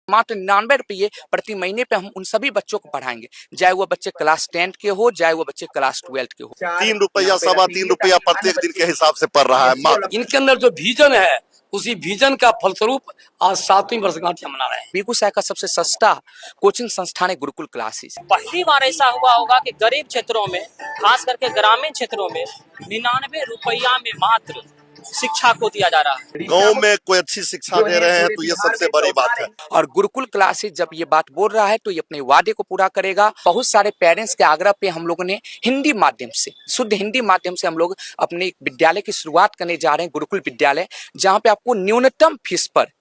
मात्र 99 रुपये प्रति महीने पे हम उन सभी बच्चों को पढ़ाएंगे, चाहे वो बच्चे क्लास 10 के हो, चाहे वो बच्चे क्लास 12 के हो। 3 रुपया 3.25 रुपया प्रत्येक दिन के हिसाब से पड़ रहा है मात्र। इनके अंदर जो विजन है उसी विजन का फलस्वरूप आज 7वीं वर्षगांठ मना रहे हैं। बेगूसराय का सबसे सस्ता कोचिंग संस्थान है गुरुकुल क्लासेस। पहली बार ऐसा हुआ होगा कि गरीब क्षेत्रों में, खास करके ग्रामीण क्षेत्रों में 99 रुपया में मात्र शिक्षा को दिया जा रहा है। गांव में कोई अच्छी शिक्षा दे रहे हैं तो ये सबसे बड़ी बात है। और गुरुकुल क्लासेस जब ये बात बोल रहा है तो ये अपने वादे को पूरा करेगा। बहुत सारे पेरेंट्स के आग्रह पे हम लोगों ने हिंदी माध्यम से, शुद्ध हिंदी माध्यम से हम लोग अपने विद्यालय की शुरुआत करने जा रहे हैं, गुरुकुल विद्यालय, जहाँ पे आपको न्यूनतम फीस पर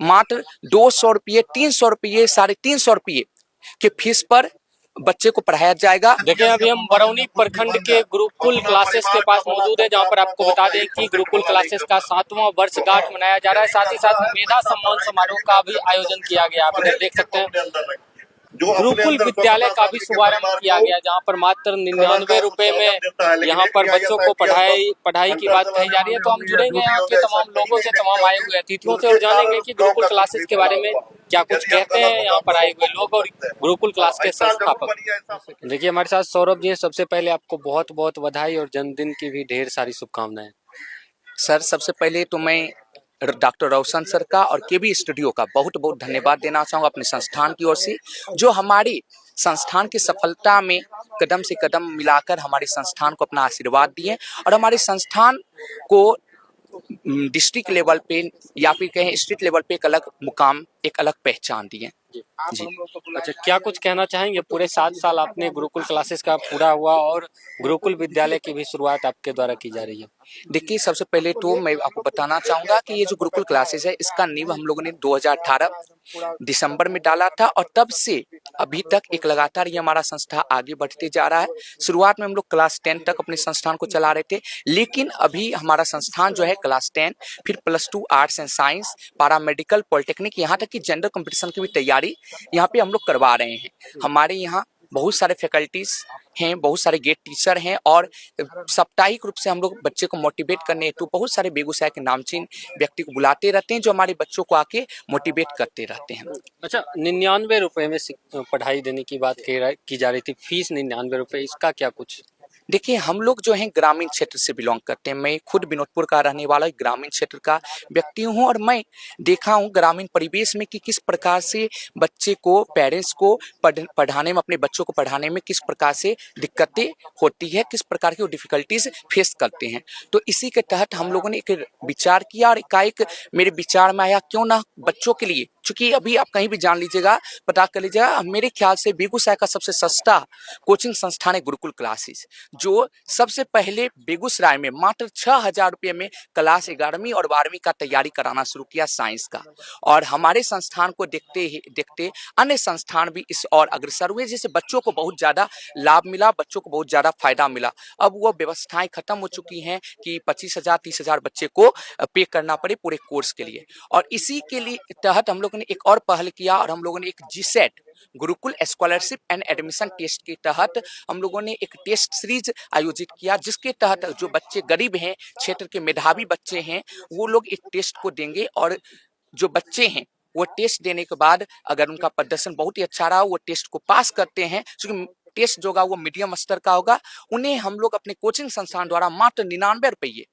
मात्र 200 रुपये, 300 रुपये, 350 रुपये के फीस पर बच्चे को पढ़ाया जाएगा। देखिए अभी हम बरौनी प्रखंड के गुरुकुल क्लासेस के पास मौजूद है, जहां पर आपको बता दें कि गुरुकुल क्लासेस का 7वां वर्षगांठ मनाया जा रहा है। साथ ही साथ मेधा सम्मान समारोह का भी आयोजन किया गया। आप इधर देख सकते हैं गुरुकुल विद्यालय का भी शुभारंभ किया गया, जहां पर मात्र 99 रुपए में यहाँ पर बच्चों को पढ़ाई की बात कही जा रही है। तो हम जुड़ेंगे यहाँ के तमाम लोगों से, तमाम आए हुए अतिथियों से, और जानेंगे कि गुरुकुल क्लासेस के बारे में क्या कुछ कहते हैं यहाँ पर आए हुए लोग और गुरुकुल क्लास के संस्थापक। देखिए हमारे साथ सौरभ जी हैं। सबसे पहले आपको बहुत बहुत बधाई और जन्मदिन की भी ढेर सारी शुभकामनाएं। सर सबसे पहले तो मैं डॉक्टर रोशन सर का और केबी स्टूडियो का बहुत बहुत धन्यवाद देना चाहूँगा अपने संस्थान की ओर से, जो हमारी संस्थान की सफलता में कदम से कदम मिलाकर हमारे संस्थान को अपना आशीर्वाद दिए और हमारे संस्थान को डिस्ट्रिक्ट लेवल पे या फिर कहें स्टेट लेवल पे एक अलग मुकाम, एक अलग पहचान दिए। जी अच्छा, क्या कुछ कहना चाहेंगे? पूरे 7 साल आपने गुरुकुल क्लासेस का पूरा हुआ और गुरुकुल विद्यालय की भी शुरुआत आपके द्वारा की जा रही है। देखिए सबसे पहले तो मैं आपको बताना चाहूँगा कि ये जो गुरुकुल क्लासेस है इसका नींव हम लोगों ने 2018 दिसंबर में डाला था और तब से अभी तक एक लगातार ये हमारा संस्था आगे बढ़ते जा रहा है। शुरुआत में हम लोग क्लास 10 तक अपने संस्थान को चला रहे थे, लेकिन अभी हमारा संस्थान जो है क्लास 10 फिर +2 आर्ट्स एंड साइंस, पारा मेडिकल, पॉलिटेक्निक, यहाँ तक कि जेंडर कंपटीशन की भी तैयारी यहाँ पे हम लोग करवा रहे हैं। हमारे यहाँ बहुत सारे फैकल्टीज हैं, बहुत सारे गेट टीचर हैं और साप्ताहिक रूप से हम लोग बच्चे को मोटिवेट करने हेतु बहुत सारे बेगूसराय के नामचीन व्यक्ति को बुलाते रहते हैं, जो हमारे बच्चों को आके मोटिवेट करते रहते हैं। अच्छा, 99 रुपए में पढ़ाई देने की बात की जा रही थी, फीस 99 रुपए, इसका क्या कुछ? देखिए हम लोग जो हैं ग्रामीण क्षेत्र से बिलोंग करते हैं। मैं खुद विनोदपुर का रहने वाला ग्रामीण क्षेत्र का व्यक्ति हूं और मैं देखा हूं ग्रामीण परिवेश में कि किस प्रकार से बच्चे को, पेरेंट्स को पढ़ाने में, अपने बच्चों को पढ़ाने में किस प्रकार से दिक्कतें होती है, किस प्रकार की वो डिफिकल्टीज फेस करते हैं। तो इसी के तहत हम लोगों ने एक विचार किया और एकाएक मेरे विचार में आया क्यों ना बच्चों के लिए, चूंकि अभी आप कहीं भी जान लीजिएगा, पता कर लीजिएगा, मेरे ख्याल से बेगूसराय का सबसे सस्ता कोचिंग संस्थान है गुरुकुल क्लासेस, जो सबसे पहले बेगूसराय में मात्र 6000 रुपये में क्लास 11वीं और 12वीं का तैयारी कराना शुरू किया साइंस का। और हमारे संस्थान को देखते अन्य संस्थान भी इस और अग्रसर हुए, जिससे बच्चों को बहुत ज़्यादा लाभ मिला, बच्चों को बहुत ज़्यादा फायदा मिला। अब वो व्यवस्थाएं खत्म हो चुकी हैं कि 25,000 30,000 बच्चे को पे करना पड़े पूरे कोर्स के लिए। और इसी के लिए तहत हम लोगों ने एक और पहल किया और हम लोगों ने एक GSET Gurukul scholarship and admission test के तहत हम लोगों ने एक टेस्ट सीरीज आयोजित किया, जिसके तहत जो बच्चे गरीब हैं, क्षेत्र के मेधावी बच्चे हैं, वो लोग इस टेस्ट को देंगे और जो बच्चे हैं वो टेस्ट देने के बाद अगर उनका प्रदर्शन बहुत ही अच्छा रहा, वो टेस्ट को पास करते हैं, क्योंकि टेस्ट जो होगा वो मीडियम स्तर का होगा, उन्हें हम लोग अपने कोचिंग संस्थान द्वारा मात्र 99 रुपये,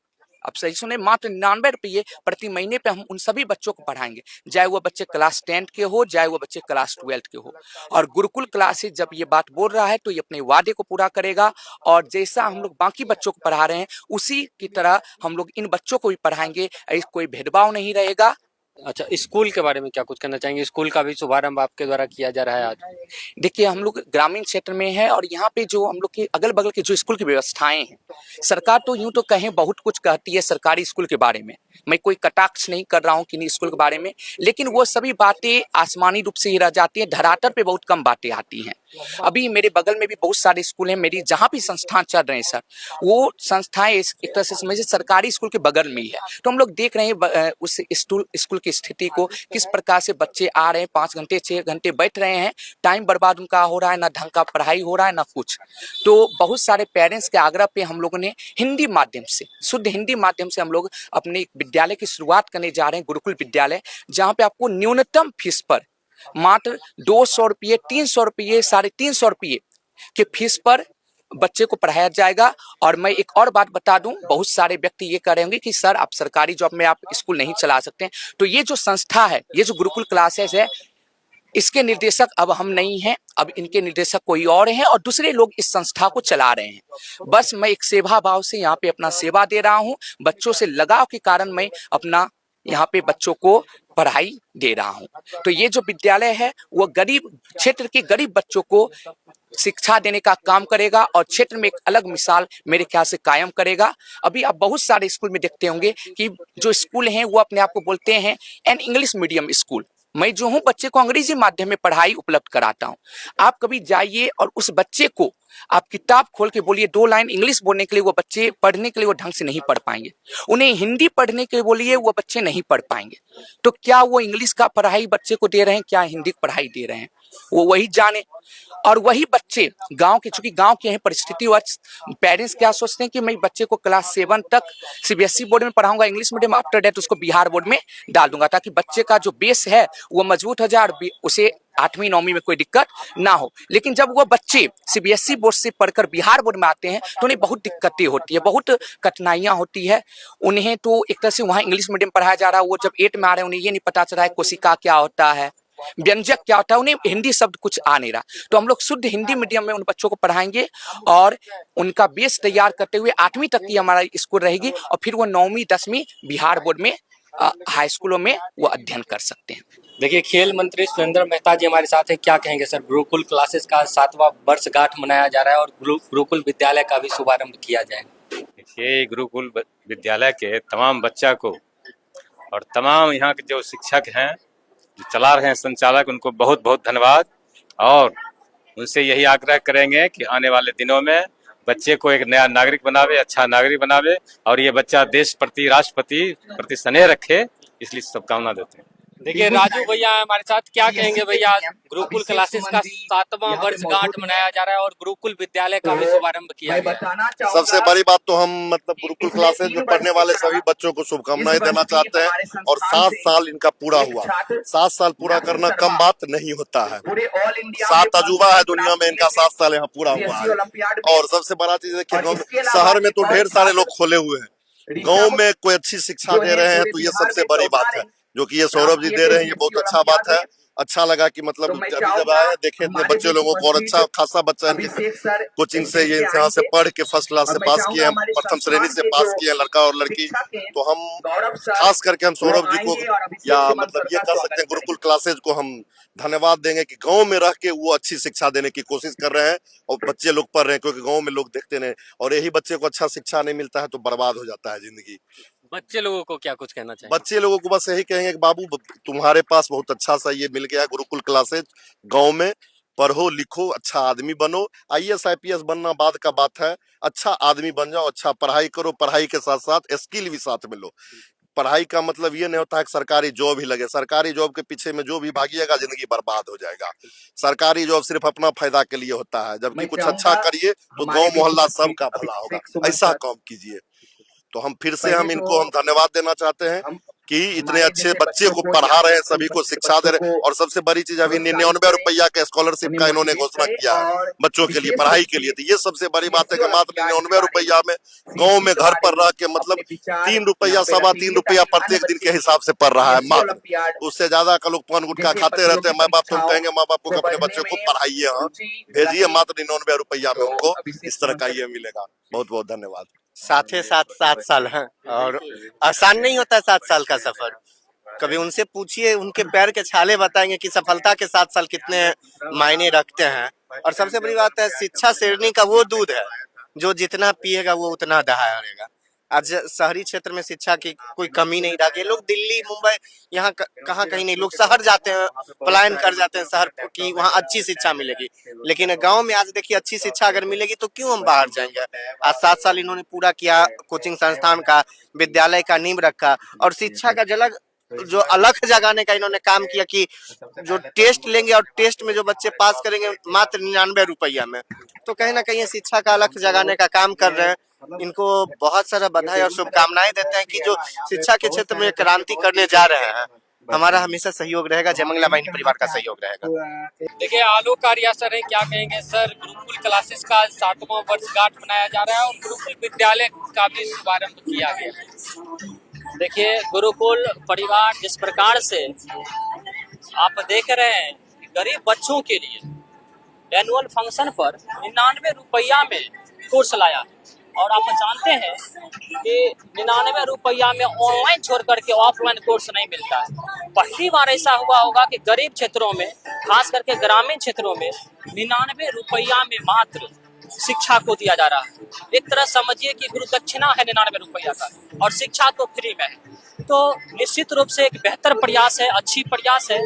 अब सही सुने, मात्र 99 रुपये प्रति महीने पे हम उन सभी बच्चों को पढ़ाएंगे, चाहे वो बच्चे क्लास 10 के हो, चाहे वो बच्चे क्लास 12 के हो। और गुरुकुल क्लासेस जब ये बात बोल रहा है तो ये अपने वादे को पूरा करेगा और जैसा हम लोग बाकी बच्चों को पढ़ा रहे हैं उसी की तरह हम लोग इन बच्चों को भी पढ़ाएंगे, कोई भेदभाव नहीं रहेगा। अच्छा, स्कूल के बारे में क्या कुछ कहना चाहेंगे? स्कूल का भी शुभारंभ आपके द्वारा किया जा रहा है आज। देखिए हम लोग ग्रामीण क्षेत्र में है और यहाँ पे जो हम लोग के अगल बगल के जो स्कूल की व्यवस्थाएं हैं, सरकार तो यूं तो कहें बहुत कुछ कहती है सरकारी स्कूल के बारे में, मैं कोई कटाक्ष नहीं कर रहा हूँ किन्हीं स्कूल के बारे में, लेकिन वो सभी बातें आसमानी रूप से ही रह जाती है, धरातल पे बहुत कम बातें आती हैं। अभी मेरे बगल में भी बहुत सारे स्कूल हैं, मेरी जहाँ भी संस्थान चल रहे हैं सर, वो संस्थाएं एक तरह से समझिए सरकारी स्कूल के बगल में ही है। तो हम लोग देख रहे हैं उस स्कूल की स्थिति को, किस प्रकार से बच्चे आ रहे हैं, 5 घंटे 6 घंटे बैठ रहे हैं, टाइम बर्बाद उनका हो रहा है, ना ढंग का पढ़ाई हो रहा है ना कुछ। तो बहुत सारे पेरेंट्स के आग्रह पे हम लोगों ने हिंदी माध्यम से, शुद्ध हिंदी माध्यम से हम लोग अपने विद्यालय की शुरुआत करने जा रहे हैं, गुरुकुल विद्यालय, जहाँ पे आपको न्यूनतम फीस पर मात्र 200 रुपये, 300 रुपये, 350 रुपये के फीस पर बच्चे को पढ़ाया जाएगा। और मैं एक और बात बता दूं, बहुत सारे व्यक्ति ये कह रहे होंगे कि सर आप सरकारी जॉब में आप स्कूल नहीं चला सकते हैं। तो ये जो संस्था है, ये जो गुरुकुल क्लासेस है, इसके निर्देशक अब हम नहीं हैं, अब इनके निर्देशक कोई और हैं और दूसरे लोग इस संस्था को चला रहे हैं। बस मैं एक सेवा भाव से यहाँ पे अपना सेवा दे रहा हूँ, बच्चों से लगाव के कारण मैं अपना यहाँ पे बच्चों को पढ़ाई दे रहा हूँ। तो ये जो विद्यालय है वो गरीब क्षेत्र के गरीब बच्चों को शिक्षा देने का काम करेगा और क्षेत्र में एक अलग मिसाल मेरे ख्याल से कायम करेगा। अभी आप बहुत सारे स्कूल में देखते होंगे कि जो स्कूल हैं वो अपने आप को बोलते हैं एन इंग्लिश मीडियम स्कूल। मैं जो हूँ बच्चे को अंग्रेजी माध्यम में पढ़ाई उपलब्ध कराता हूँ। आप कभी जाइए और उस बच्चे को आप किताब खोल के बोलिए 2 लाइन इंग्लिश बोलने के लिए, वो बच्चे पढ़ने के लिए वो ढंग से नहीं पढ़ पाएंगे। उन्हें हिंदी पढ़ने के लिए बोलिए, वो बच्चे नहीं पढ़ पाएंगे। तो क्या वो इंग्लिश का पढ़ाई बच्चे को दे रहे हैं, क्या हिंदी की पढ़ाई दे रहे हैं, वो वही जाने। और वही बच्चे गांव के, चूंकि गांव की है परिस्थिति, पेरेंट्स क्या सोचते हैं कि मैं बच्चे को क्लास 7 तक सीबीएसई बोर्ड में पढ़ाऊंगा इंग्लिश मीडियम, आफ्टर दैट उसको बिहार बोर्ड में डाल दूंगा ताकि बच्चे का जो बेस है वो मजबूत हो जाए और उसे 8वीं 9वीं में कोई दिक्कत ना हो। लेकिन जब वो बच्चे सीबीएसई बोर्ड से पढ़कर बिहार बोर्ड में आते हैं तो उन्हें बहुत दिक्कतें होती है, बहुत कठिनाइयां होती है। उन्हें तो एक तरह से वहाँ इंग्लिश मीडियम पढ़ाया जा रहा है, वो जब 8 में आ रहे हैं उन्हें ये नहीं पता चल रहा है कोशिका क्या होता है, व्यंजक क्या होता है, उन्हें हिंदी शब्द कुछ आ नहीं रहा। तो हम लोग शुद्ध हिंदी मीडियम में उन बच्चों को पढ़ाएंगे और उनका बेस तैयार करते हुए 8वीं तक की हमारा स्कूल रहेगी और फिर वो 9वीं 10वीं बिहार बोर्ड में हाई स्कूलों में वो अध्ययन कर सकते हैं। देखिए, खेल मंत्री सुरेंद्र मेहता जी हमारे साथ हैं। क्या कहेंगे सर, गुरुकुल क्लासेस का 7वां वर्षगांठ मनाया जा रहा है और गुरुकुल विद्यालय का भी शुभारंभ किया जाएगा। देखिए, गुरुकुल विद्यालय के तमाम बच्चा को और तमाम यहाँ के जो शिक्षक हैं जो चला रहे हैं संचालक, उनको बहुत बहुत धन्यवाद। और उनसे यही आग्रह करेंगे कि आने वाले दिनों में बच्चे को एक नया नागरिक बनावे, अच्छा नागरिक बनावे और ये बच्चा देश प्रति, राष्ट्रपति प्रति स्नेह रखे, इसलिए शुभकामना देते हैं। देखिए, राजू भैया हमारे साथ। क्या कहेंगे भैया, गुरुकुल क्लासेस का 7वां वर्षगांठ मनाया जा रहा है और गुरुकुल विद्यालय का भी शुभारंभ किया गया। सबसे बड़ी बात तो हम मतलब गुरुकुल क्लासेज में पढ़ने वाले सभी बच्चों को शुभकामनाएं देना चाहते हैं। और 7 साल इनका पूरा हुआ, 7 साल पूरा करना कम बात नहीं होता है। 7 अजूबा है दुनिया में, इनका 7 साल यहाँ पूरा हुआ है। और सबसे बड़ा चीज देखिए, शहर में तो ढेर सारे लोग खोले हुए हैं, गाँव में कोई अच्छी शिक्षा दे रहे हैं, तो ये सबसे बड़ी बात है जो कि ये सौरभ जी दे रहे हैं। ये बहुत अच्छा बात है। अच्छा लगा कि मतलब अभी जब आए देखे इतने बच्चे लोगों को, और अच्छा खासा बच्चा इनके कोचिंग से ये यहाँ से पढ़ के फर्स्ट क्लास से पास किए हैं, प्रथम श्रेणी से पास किए हैं लड़का और लड़की। तो हम खास करके हम सौरभ जी को या मतलब ये कह सकते हैं गुरुकुल क्लासेज को हम धन्यवाद देंगे कि गांव में रह के वो अच्छी शिक्षा देने की कोशिश कर रहे हैं और बच्चे लोग पढ़ रहे हैं, क्योंकि गाँव में लोग देखते नहीं और यही बच्चे को अच्छा शिक्षा नहीं मिलता है तो बर्बाद हो जाता है जिंदगी। बच्चे लोगों को क्या कुछ कहना चाहिए? बच्चे लोगों को बस यही कहेंगे कि बाबू तुम्हारे पास बहुत अच्छा सा ये मिल गया गुरुकुल क्लासेज, गांव में पढ़ो लिखो, अच्छा आदमी बनो। IAS IPS बनना बाद का बात है, अच्छा आदमी बन जाओ, अच्छा पढ़ाई करो, पढ़ाई के साथ साथ स्किल भी साथ में लो। पढ़ाई का मतलब ये नहीं होता है कि सरकारी जॉब ही लगे, सरकारी जॉब के पीछे में जो भी भागिएगा जिंदगी बर्बाद हो जाएगा। सरकारी जॉब सिर्फ अपना फायदा के लिए होता है, जबकि कुछ अच्छा करिए तो गांव मोहल्ला सबका भला होगा, ऐसा काम कीजिए। तो हम फिर से इनको धन्यवाद देना चाहते हैं कि इतने अच्छे बच्चे को पढ़ा रहे हैं, सभी को शिक्षा दे रहे हैं। और सबसे बड़ी चीज अभी 99 रुपया के स्कॉलरशिप का इन्होंने घोषणा किया है बच्चों के लिए, पढ़ाई के लिए। तो ये सबसे बड़ी बात है कि मात्र 99 रुपया में गाँव में घर पर रह के मतलब 3 रुपया 3.25 रुपया प्रत्येक दिन के हिसाब से पढ़ रहा है मात्र। उससे ज्यादा का लोग पान गुटखा खाते रहते हैं। माँ बाप तुम कहेंगे माँ बाप को अपने बच्चों को पढ़ाइए, भेजिए, मात्र 99 रुपया में उनको इस तरह का ये मिलेगा। बहुत बहुत धन्यवाद। साथ 7 साल हैं और आसान नहीं होता है 7 साल का सफर। कभी उनसे पूछिए, उनके पैर के छाले बताएंगे कि सफलता के 7 साल कितने मायने रखते हैं। और सबसे बड़ी बात है, शिक्षा शेरनी का वो दूध है जो जितना पिएगा वो उतना दहाड़ेगा। आज शहरी क्षेत्र में शिक्षा की कोई कमी नहीं रह गई। लोग दिल्ली मुंबई यहाँ कहाँ कहीं नहीं, लोग शहर जाते हैं, पलायन कर जाते हैं शहर की, वहाँ अच्छी शिक्षा मिलेगी। लेकिन गांव में आज देखिए अच्छी शिक्षा अगर मिलेगी तो क्यों हम बाहर जाएंगे। आज 7 साल इन्होंने पूरा किया, कोचिंग संस्थान का, विद्यालय का नींव रखा और शिक्षा का जो अलख जगाने का इन्होंने काम किया कि जो टेस्ट लेंगे और टेस्ट में जो बच्चे पास करेंगे मात्र 99 रुपया में। तो कहीं ना कहीं शिक्षा का अलख जगाने का काम कर रहे हैं। इनको बहुत सारा बधाई और शुभकामनाएं देते हैं कि जो शिक्षा के क्षेत्र में क्रांति करने जा रहे हैं। हमारा हमेशा सहयोग रहेगा, जयमंगला वाहिनी परिवार का सहयोग रहेगा। देखिए आलोक आर्या सर हैं, क्या कहेंगे सर? गुरुकुल क्लासेस का 7वां वर्षगांठ मनाया जा रहा है और गुरुकुल विद्यालय का भी शुभारंभ किया गया। देखिए गुरुकुल परिवार जिस प्रकार से आप देख रहे हैं कि गरीब बच्चों के लिए एनुअल फंक्शन पर 99 रुपया में कोर्स लाया है। और आप जानते हैं कि 99 रुपया में ऑनलाइन छोड़ करके ऑफलाइन कोर्स नहीं मिलता है। पहली बार ऐसा हुआ होगा कि गरीब क्षेत्रों में, खास करके ग्रामीण क्षेत्रों में 99 रुपया में मात्र शिक्षा को दिया जा रहा है। एक तरह समझिए कि गुरु दक्षिणा है 99 रुपया का, और शिक्षा तो फ्री में है। तो निश्चित रूप से एक बेहतर प्रयास है, अच्छी प्रयास है।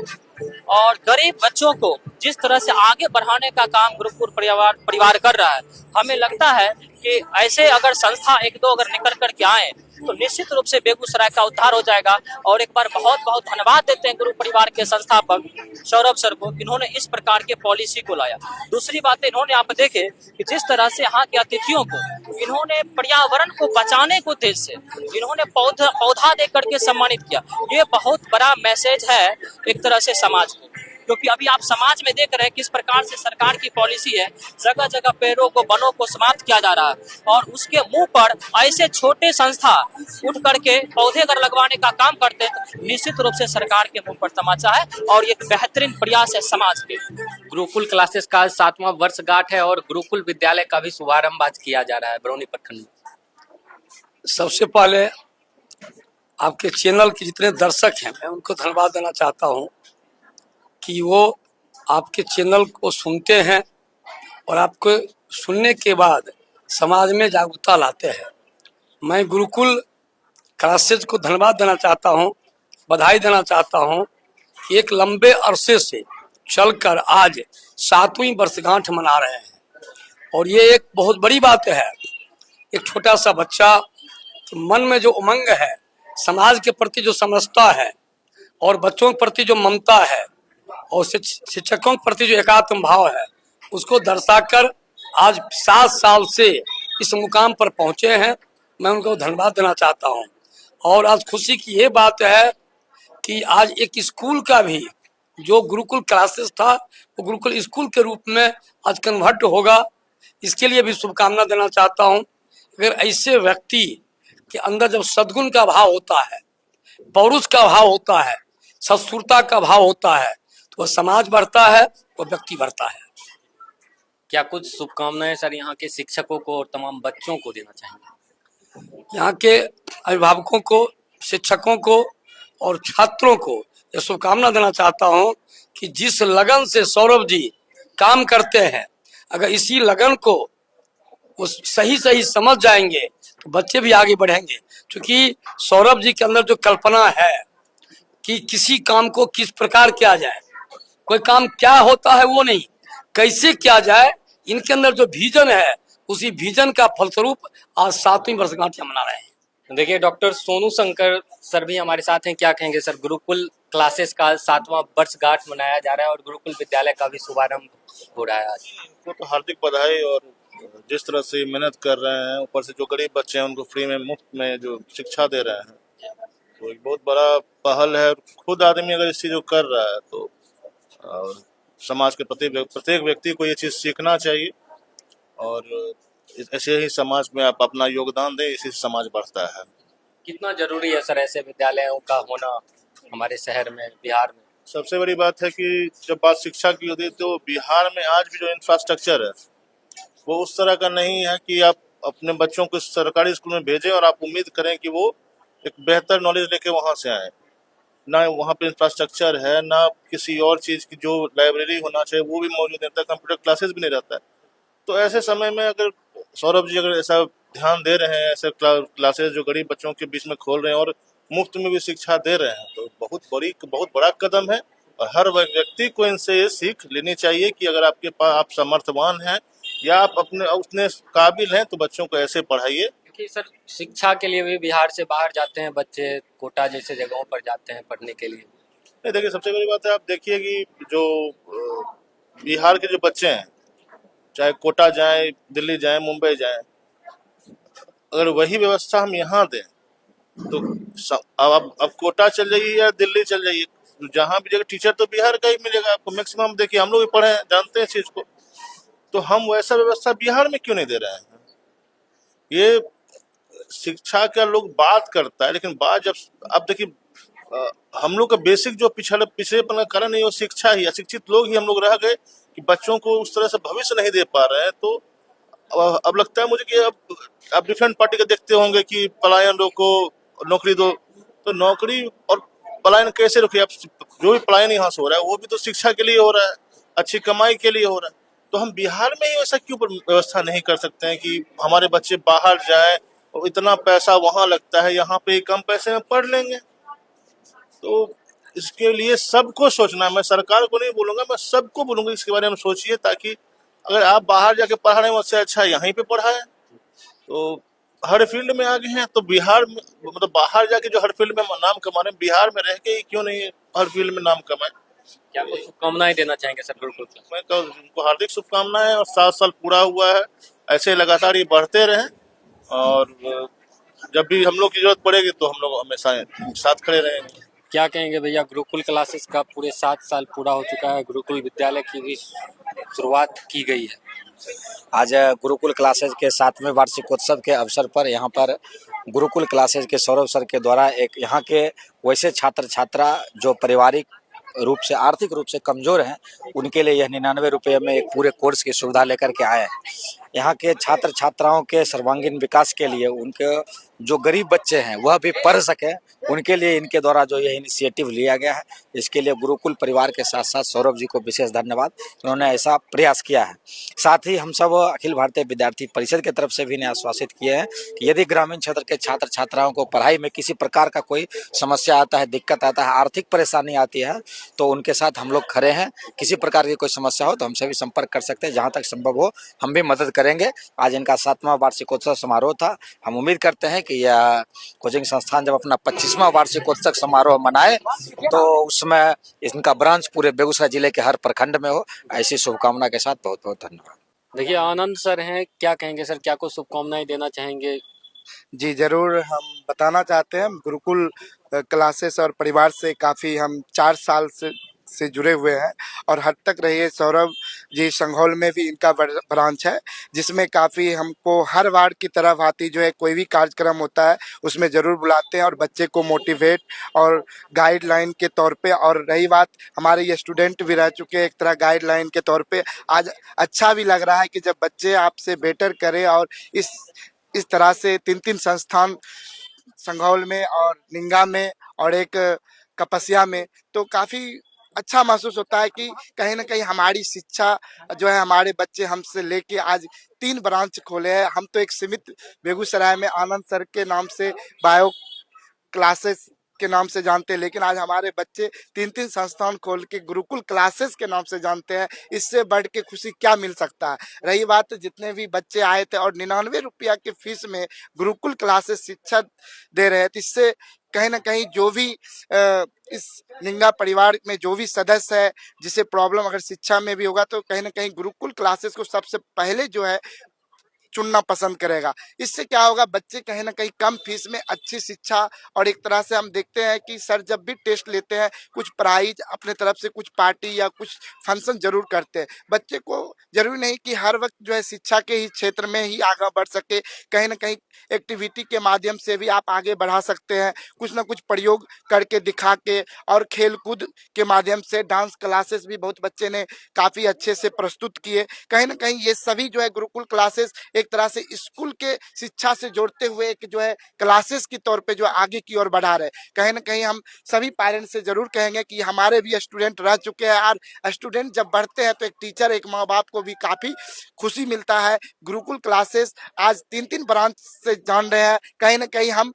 और गरीब बच्चों को जिस तरह से आगे बढ़ाने का काम गुरुकुल परिवार कर रहा है, हमें लगता है कि ऐसे अगर संस्था एक दो अगर निकल कर के आए तो निश्चित रूप से बेगूसराय का उद्धार हो जाएगा। और एक बार बहुत बहुत धन्यवाद देते हैं गुरु परिवार के संस्थापक सौरभ सर को, इन्होंने इस प्रकार के पॉलिसी को लाया। दूसरी बात, इन्होंने आप देखे कि जिस तरह से यहाँ के अतिथियों को इन्होंने पर्यावरण को बचाने के उद्देश्य से इन्होंने पौधा दे करके सम्मानित किया। ये बहुत बड़ा मैसेज है एक तरह से समाज को, क्योंकि अभी आप समाज में देख रहे हैं किस प्रकार से सरकार की पॉलिसी है, जगह जगह पेड़ों को, वनों को समाप्त किया जा रहा है। और उसके मुंह पर ऐसे छोटे संस्था उठ करके पौधे अगर लगवाने का काम करते हैं तो निश्चित रूप से सरकार के मुंह पर तमाचा है और ये बेहतरीन प्रयास है समाज के। गुरुकुल क्लासेस का 7वां वर्षगांठ है और गुरुकुल विद्यालय का भी शुभारंभ आज किया जा रहा है बरौनी प्रखंड में। सबसे पहले आपके चैनल के जितने दर्शक हैं, मैं उनको धन्यवाद देना चाहता हूं कि वो आपके चैनल को सुनते हैं और आपको सुनने के बाद समाज में जागरूकता लाते हैं। मैं गुरुकुल क्लासेज को धन्यवाद देना चाहता हूं, बधाई देना चाहता हूं कि एक लंबे अरसे से चलकर आज 7वीं वर्षगांठ मना रहे हैं। और ये एक बहुत बड़ी बात है। एक छोटा सा बच्चा के मन में जो उमंग है, समाज के प्रति जो समझता है और बच्चों के प्रति जो ममता है और शिक्षकों के प्रति जो एकात्म भाव है, उसको दर्शाकर आज 7 साल से इस मुकाम पर पहुंचे हैं। मैं उनको धन्यवाद देना चाहता हूं। और आज खुशी की ये बात है कि आज एक स्कूल का भी जो गुरुकुल क्लासेस था वो गुरुकुल स्कूल के रूप में आज कन्वर्ट होगा। इसके लिए भी शुभकामना देना चाहता हूं। अगर ऐसे व्यक्ति के अंदर जब सद्गुण का भाव होता है, पौरुष का भाव होता है, सत्सुरता का भाव होता है, तो वह समाज बढ़ता है, वो व्यक्ति बढ़ता है। क्या कुछ शुभकामनाएं सर यहाँ के शिक्षकों को और तमाम बच्चों को देना चाहेंगे? यहाँ के अभिभावकों को, शिक्षकों को और छात्रों को ये शुभकामना देना चाहता हूँ कि जिस लगन से सौरभ जी काम करते हैं, अगर इसी लगन को वो सही समझ जाएंगे तो बच्चे भी आगे बढ़ेंगे। क्योंकि सौरभ जी के अंदर जो कल्पना है कि किसी काम को किस प्रकार किया जाए, कोई काम क्या होता है वो नहीं, कैसे किया जाए, इनके अंदर जो विजन है, उसी विजन का फलस्वरूप आज 7वीं वर्षगांठ मना रहे हैं। देखिए डॉक्टर सोनू शंकर सर भी हमारे साथ हैं। क्या कहेंगे सर? गुरुकुल क्लासेस का 7वां वर्षगांठ मनाया जा रहा है और गुरुकुल विद्यालय का भी शुभारंभ हो रहा है आज। उनको तो हार्दिक बधाई। और जिस तरह से मेहनत कर रहे हैं, ऊपर से जो गरीब बच्चे हैं उनको फ्री में, मुफ्त में जो शिक्षा दे रहे हैं, तो एक बहुत बड़ा पहल है। खुद आदमी अगर इस चीज को कर रहा है तो समाज के प्रत्येक व्यक्ति को ये चीज सीखना चाहिए। और ऐसे ही समाज में आप अपना योगदान दें, इसी से समाज बढ़ता है। कितना जरूरी है सर ऐसे विद्यालयों का होना हमारे शहर में, बिहार में? सबसे बड़ी बात है कि जब बात शिक्षा की होती है तो बिहार में आज भी जो इंफ्रास्ट्रक्चर है वो उस तरह का नहीं है कि आप अपने बच्चों को सरकारी स्कूल में भेजें और आप उम्मीद करें कि वो एक बेहतर नॉलेज लेके वहाँ से आए। ना वहाँ पे इंफ्रास्ट्रक्चर है, ना किसी और चीज़ की जो लाइब्रेरी होना चाहिए वो भी मौजूद रहता है, कंप्यूटर क्लासेस भी नहीं रहता है। तो ऐसे समय में अगर सौरभ जी अगर ऐसा ध्यान दे रहे हैं, ऐसे क्लासेस जो गरीब बच्चों के बीच में खोल रहे हैं और मुफ्त में भी शिक्षा दे रहे हैं, तो बहुत बड़ा कदम है। और हर व्यक्ति को इनसे ये सीख लेनी चाहिए कि अगर आपके पास आप समर्थवान हैं या आप अपने उतने काबिल हैं तो बच्चों को ऐसे पढ़ाइए। क्योंकि सर शिक्षा के लिए भी बिहार से बाहर जाते हैं बच्चे, कोटा जैसे जगहों पर जाते हैं पढ़ने के लिए। नहीं, देखिए सबसे बड़ी बात है, आप देखिए कि जो बिहार के जो बच्चे हैं, चाहे कोटा जाएं, दिल्ली जाएं, मुंबई जाएं, अगर वही व्यवस्था हम यहाँ दें तो अब कोटा चल जाइए या दिल्ली चल जाइए, जहाँ भी जगह टीचर तो बिहार का ही मिलेगा आपको मैक्सिमम। देखिए हम लोग भी पढ़े हैं, जानते हैं इस चीज को। तो हम वैसा व्यवस्था बिहार में क्यों नहीं दे रहे हैं? ये शिक्षा का लोग बात करता है, लेकिन बात जब अब देखिए हम लोग का बेसिक जो पिछड़ेपन का कारण है वो शिक्षा ही, अशिक्षित लोग ही हम लोग रह गए कि बच्चों को उस तरह से भविष्य नहीं दे पा रहे हैं। तो अब लगता है मुझे कि अब डिफरेंट पार्टी का देखते होंगे कि पलायन रोको, नौकरी दो। तो नौकरी और पलायन कैसे रोके? अब जो भी पलायन यहाँ से हो रहा है वो भी तो शिक्षा के लिए हो रहा है, अच्छी कमाई के लिए हो रहा है। तो हम बिहार में ही ऐसा क्यों व्यवस्था नहीं कर सकते हैं कि हमारे बच्चे बाहर जाए और इतना पैसा वहां लगता है, यहाँ पे कम पैसे में पढ़ लेंगे? तो इसके लिए सबको सोचना है। मैं सरकार को नहीं बोलूंगा, मैं सबको बोलूंगा इसके बारे में सोचिए, ताकि अगर आप बाहर जाके पढ़ा रहे हैं उससे अच्छा यहीं पे पढ़ाएं। तो हर फील्ड में आगे हैं, तो बिहार में मतलब बाहर जाके जो हर फील्ड में नाम कमा रहे हैं, बिहार में रह के ही क्यों नहीं हर फील्ड में नाम कमाए? क्या कुछ शुभकामनाएं देना चाहेंगे सर गुरुकुल क्लासेस? मैं कहूँ उनको हार्दिक शुभकामनाएं, और 7 साल पूरा हुआ है, ऐसे लगातार ये बढ़ते रहें। और जब भी हम लोग की जरूरत पड़ेगी तो हम लोग हमेशा साथ खड़े रहेंगे। क्या कहेंगे भैया, गुरुकुल क्लासेस का पूरे 7 साल पूरा हो चुका है, गुरुकुल विद्यालय की भी शुरुआत की गई है। आज गुरुकुल क्लासेज के 7वें वार्षिकोत्सव के अवसर पर यहाँ पर गुरुकुल क्लासेज के सौरभ सर के द्वारा एक यहाँ के वैसे छात्र छात्रा जो पारिवारिक रूप से आर्थिक रूप से कमजोर हैं, उनके लिए यह 99 रुपये में एक पूरे कोर्स की सुविधा लेकर के आए हैं। यहाँ के छात्र छात्राओं के सर्वांगीण विकास के लिए, उनके जो गरीब बच्चे हैं वह भी पढ़ सकें, उनके लिए इनके द्वारा जो यह इनिशिएटिव लिया गया है, इसके लिए गुरुकुल परिवार के साथ साथ सौरभ जी को विशेष धन्यवाद। उन्होंने ऐसा प्रयास किया है। साथ ही हम सब अखिल भारतीय विद्यार्थी परिषद की तरफ से भी इन्हें आश्वासित किए हैं कि यदि ग्रामीण क्षेत्र के छात्र छात्राओं को पढ़ाई में किसी प्रकार का कोई समस्या आता है, दिक्कत आता है, आर्थिक परेशानी आती है, तो उनके साथ हम लोग खड़े हैं। किसी प्रकार की कोई समस्या हो तो हमसे भी संपर्क कर सकते हैं, जहाँ तक संभव हो हम भी मदद करेंगे। आज इनका 7वां वार्षिकोत्सव समारोह था। हम उम्मीद करते हैं कि यह कोचिंग संस्थान जब अपना 25वां वार्षिकोत्सव समारोह मनाए तो उसमें इनका ब्रांच पूरे बेगूसराय जिले के हर प्रखंड में हो। ऐसी शुभकामना के साथ बहुत बहुत धन्यवाद। देखिए आनंद सर हैं, क्या कहेंगे सर, क्या कुछ शुभकामनाएं देना चाहेंगे? जी जरूर, हम बताना चाहते हैं गुरुकुल क्लासेस और परिवार से काफ़ी हम 4 साल से जुड़े हुए हैं, और हद तक रहिए सौरभ जी संघौल में भी इनका ब्रांच है, जिसमें काफ़ी हमको हर वार्ड की तरफ आती जो है कोई भी कार्यक्रम होता है उसमें ज़रूर बुलाते हैं और बच्चे को मोटिवेट और गाइडलाइन के तौर पे। और रही बात, हमारे ये स्टूडेंट भी रह चुके हैं एक तरह गाइडलाइन के तौर पे। आज अच्छा भी लग रहा है कि जब बच्चे आपसे बेटर करें, और इस तरह से 3 संस्थान संघौल में और निंगा में और एक कपसिया में, तो काफ़ी अच्छा महसूस होता है कि कहीं ना कहीं हमारी शिक्षा जो है, हमारे बच्चे हमसे लेके आज 3 ब्रांच खोले हैं। हम तो एक सीमित बेगूसराय में आनंद सर के नाम से बायो क्लासेस के नाम से जानते हैं, लेकिन आज हमारे बच्चे 3 संस्थान खोल के गुरुकुल क्लासेस के नाम से जानते हैं। इससे बढ़ के खुशी क्या मिल सकता है? रही बात, जितने भी बच्चे आए थे और 99 रुपया की फीस में गुरुकुल क्लासेस शिक्षा दे रहे थे, इससे कहीं ना कहीं जो भी इस निंगा परिवार में जो भी सदस्य है जिसे प्रॉब्लम अगर शिक्षा में भी होगा, तो कहीं ना कहीं गुरुकुल क्लासेस को सबसे पहले जो है चुनना पसंद करेगा। इससे क्या होगा, बच्चे कहीं ना कहीं कम फीस में अच्छी शिक्षा, और एक तरह से हम देखते हैं कि सर जब भी टेस्ट लेते हैं कुछ प्राइज अपने तरफ से, कुछ पार्टी या कुछ फंक्शन जरूर करते हैं। बच्चे को जरूरी नहीं कि हर वक्त जो है शिक्षा के ही क्षेत्र में ही आगे बढ़ सके, कहीं ना कहीं एक्टिविटी के माध्यम से भी आप आगे बढ़ा सकते हैं, कुछ ना कुछ प्रयोग करके दिखा के, और खेल कूद के माध्यम से डांस क्लासेस भी बहुत बच्चे ने काफ़ी अच्छे से प्रस्तुत किए। कहीं ना कहीं ये सभी जो है गुरुकुल क्लासेस एक तरह से स्कूल के शिक्षा से जोड़ते हुए एक जो है क्लासेस की तौर पे जो आगे की ओर बढ़ा रहे। कहीं ना कहीं हम सभी पेरेंट्स से जरूर कहेंगे कि हमारे भी स्टूडेंट रह चुके हैं, और स्टूडेंट जब बढ़ते हैं तो एक टीचर, एक माँ बाप को भी काफ़ी खुशी मिलता है। गुरुकुल क्लासेस आज 3 ब्रांच से जान रहे हैं, कहीं ना कहीं हम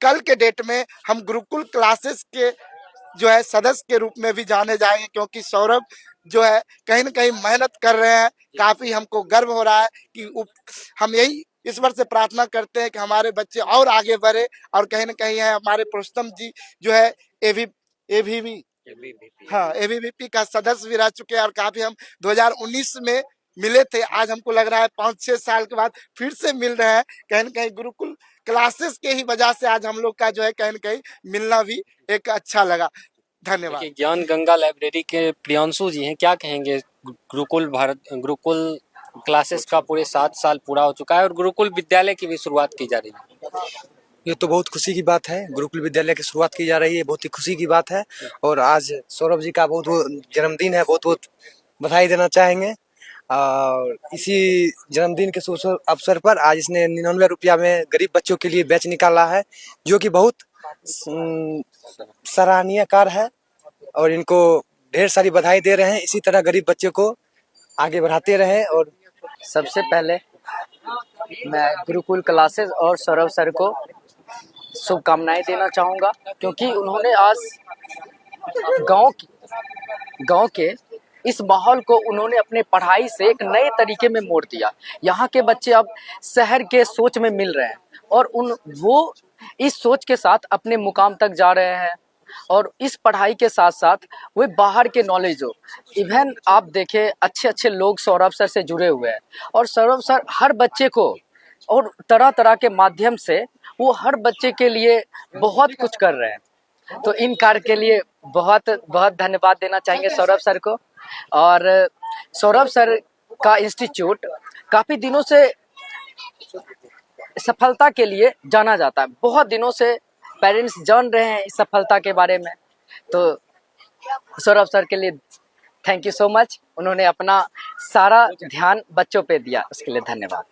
कल के डेट में हम गुरुकुल क्लासेस के जो है सदस्य के रूप में भी जाने जाएंगे, क्योंकि सौरभ जो है कहीं ना कहीं मेहनत कर रहे हैं। काफ़ी हमको गर्व हो रहा है कि हम यही ईश्वर से प्रार्थना करते हैं कि हमारे बच्चे और आगे बढ़े, और कहीं ना कहीं है हमारे पुरुषोत्तम जी जो है एबीवी हाँ एबीवीपी का सदस्य भी रह चुके हैं, और काफ़ी हम 2019 में मिले थे। आज हमको लग रहा है 5-6 साल के बाद फिर से मिल रहे हैं। कहीं ना कहीं गुरुकुल क्लासेस के ही वजह से आज हम लोग का जो है कहीं न कहीं मिलना भी एक अच्छा लगा। धन्यवाद। देखिए, ज्ञान गंगा लाइब्रेरी के प्रियांशु जी हैं, क्या कहेंगे? गुरुकुल क्लासेस का पूरे 7 साल पूरा हो चुका है और गुरुकुल विद्यालय की भी शुरुआत की जा रही है। ये तो बहुत खुशी की बात है, गुरुकुल विद्यालय की शुरुआत की जा रही है, बहुत ही खुशी की बात है। और आज सौरभ जी का बहुत बहुत जन्मदिन है, बहुत बहुत बधाई देना चाहेंगे। और इसी जन्मदिन के शुभ अवसर पर आज इसने 99 रुपया में गरीब बच्चों के लिए बैच निकाला है, जो कि बहुत सराहनीय कार्य है और इनको ढेर सारी बधाई दे रहे हैं। इसी तरह गरीब बच्चों को आगे बढ़ाते रहे। और सबसे पहले मैं गुरुकुल क्लासेस और सौरभ सर को शुभकामनाएं देना चाहूँगा, क्योंकि उन्होंने आज गांव के इस माहौल को उन्होंने अपने पढ़ाई से एक नए तरीके में मोड़ दिया। यहाँ के बच्चे अब शहर के सोच में मिल रहे हैं और वो इस सोच के साथ अपने मुकाम तक जा रहे हैं। और इस पढ़ाई के साथ साथ वे बाहर के नॉलेज हो, इवन आप देखें अच्छे अच्छे लोग सौरभ सर से जुड़े हुए हैं और सौरभ सर हर बच्चे को और तरह तरह के माध्यम से वो हर बच्चे के लिए बहुत कुछ कर रहे हैं। तो इन कार्य के लिए बहुत बहुत धन्यवाद देना चाहेंगे सौरभ सर को। और सौरभ सर का इंस्टीट्यूट काफ़ी दिनों से सफलता के लिए जाना जाता है, बहुत दिनों से पेरेंट्स जान रहे हैं इस सफलता के बारे में। तो सौरभ सर के लिए थैंक यू सो मच, उन्होंने अपना सारा ध्यान बच्चों पे दिया, उसके लिए धन्यवाद।